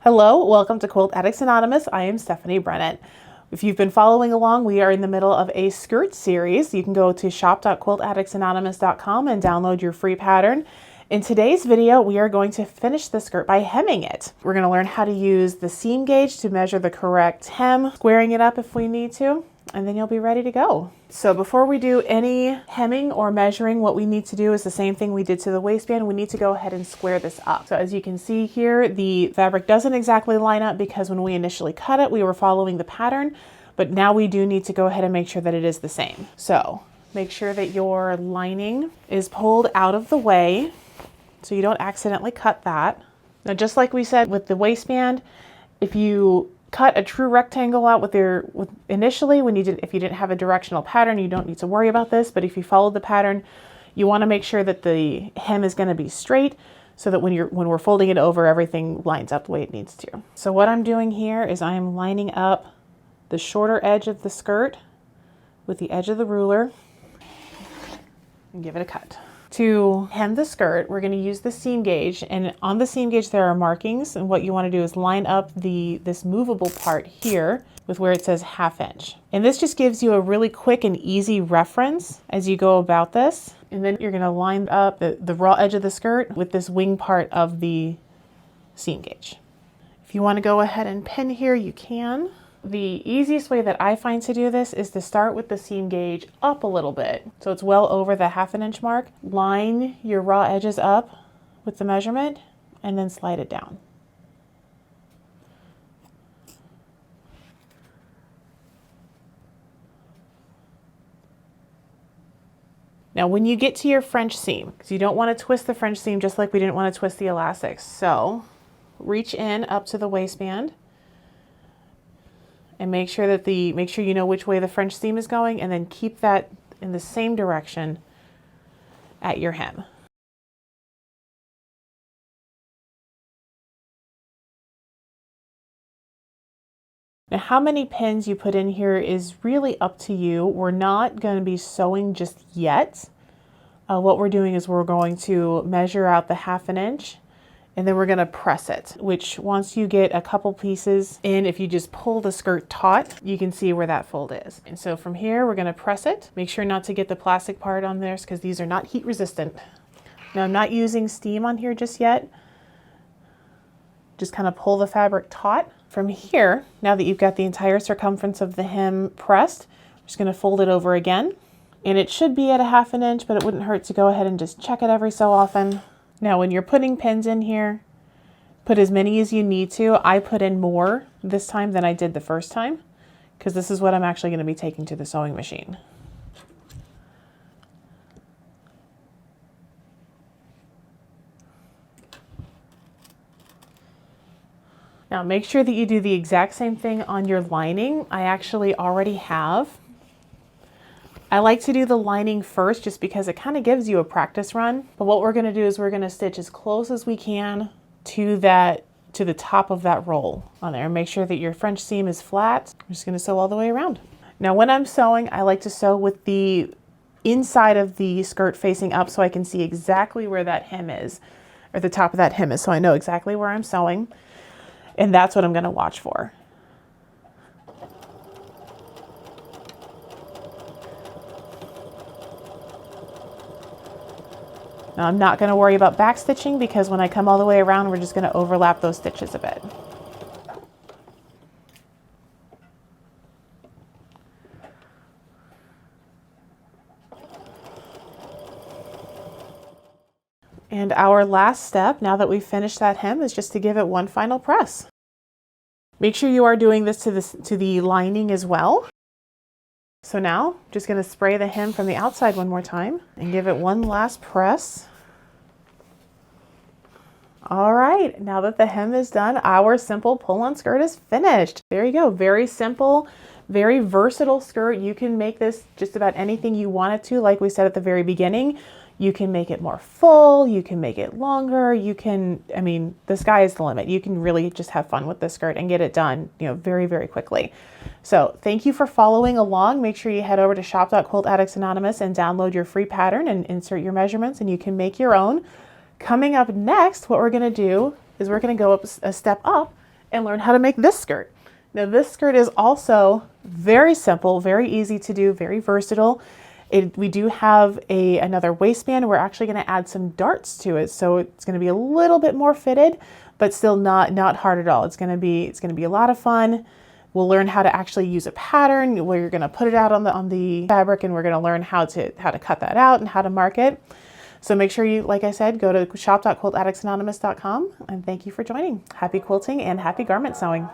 Hello, welcome to Quilt Addicts Anonymous. I am Stephanie Brennan. If you've been following along, we are in the middle of a skirt series. You can go to shop.quiltaddictsanonymous.com and download your free pattern. In today's video, we are going to finish the skirt by hemming it. We're going to learn how to use the seam gauge to measure the correct hem, squaring it up if we need to, and then you'll be ready to go. So before we do any hemming or measuring, what we need to do is the same thing we did to the waistband. We need to go ahead and square this up. So as you can see here, the fabric doesn't exactly line up because when we initially cut it, we were following the pattern, but now we do need to go ahead and make sure that it is the same. So make sure that your lining is pulled out of the way so you don't accidentally cut that. Now, just like we said with the waistband, if you cut a true rectangle out initially if you didn't have a directional pattern, you don't need to worry about this. But if you followed the pattern, you want to make sure that the hem is going to be straight so that when we're folding it over, everything lines up the way it needs to. So what I'm doing here is I am lining up the shorter edge of the skirt with the edge of the ruler and give it a cut. To hem the skirt, we're going to use the seam gauge, and on the seam gauge there are markings, and what you want to do is line up this movable part here with where it says 1/2 inch. And this just gives you a really quick and easy reference as you go about this. And then you're going to line up the raw edge of the skirt with this wing part of the seam gauge. If you want to go ahead and pin here, you can. The easiest way that I find to do this is to start with the seam gauge up a little bit, so it's well over the 1/2 inch mark. Line your raw edges up with the measurement and then slide it down. Now when you get to your French seam, because you don't want to twist the French seam just like we didn't want to twist the elastics, so reach in up to the waistband and make sure you know which way the French seam is going, and then keep that in the same direction at your hem. Now how many pins you put in here is really up to you. We're not going to be sewing just yet. What we're doing is we're going to measure out the 1/2 inch, and then we're going to press it, which once you get a couple pieces in, if you just pull the skirt taut, you can see where that fold is. And so from here, we're going to press it. Make sure not to get the plastic part on there because these are not heat resistant. Now I'm not using steam on here just yet. Just kind of pull the fabric taut. From here, now that you've got the entire circumference of the hem pressed, I'm just going to fold it over again. And it should be at a 1/2 inch, but it wouldn't hurt to go ahead and just check it every so often. Now, when you're putting pins in here, put as many as you need to. I put in more this time than I did the first time, because this is what I'm actually going to be taking to the sewing machine. Now, make sure that you do the exact same thing on your lining. I actually already have. I like to do the lining first just because it kind of gives you a practice run. But what we're going to do is we're going to stitch as close as we can to the top of that roll on there. Make sure that your French seam is flat. I'm just going to sew all the way around. Now when I'm sewing, I like to sew with the inside of the skirt facing up so I can see exactly where that hem is, or the top of that hem is, so I know exactly where I'm sewing. And that's what I'm going to watch for. Now I'm not going to worry about back stitching because when I come all the way around, we're just going to overlap those stitches a bit. And our last step, now that we've finished that hem, is just to give it one final press. Make sure you are doing this to the lining as well. So now, just going to spray the hem from the outside one more time and give it one last press. All right, now that the hem is done, our simple pull-on skirt is finished. There you go, very simple, very versatile skirt. You can make this just about anything you want it to. Like we said at the very beginning, you can make it more full, you can make it longer, I mean, the sky is the limit. You can really just have fun with this skirt and get it done, very, very quickly. So thank you for following along. Make sure you head over to shop.quiltaddictsanonymous and download your free pattern and insert your measurements, and you can make your own. Coming up next, what we're going to do is we're going to go up a step up and learn how to make this skirt. Now this skirt is also very simple, very easy to do, very versatile. We do have another waistband. We're actually going to add some darts to it, so it's going to be a little bit more fitted, but still not hard at all. It's going to be a lot of fun. We'll learn how to actually use a pattern where you're going to put it out on the fabric, and we're going to learn how to cut that out and how to mark it. So make sure you, like I said, go to shop.quiltaddictsanonymous.com, and thank you for joining. Happy quilting and happy garment sewing.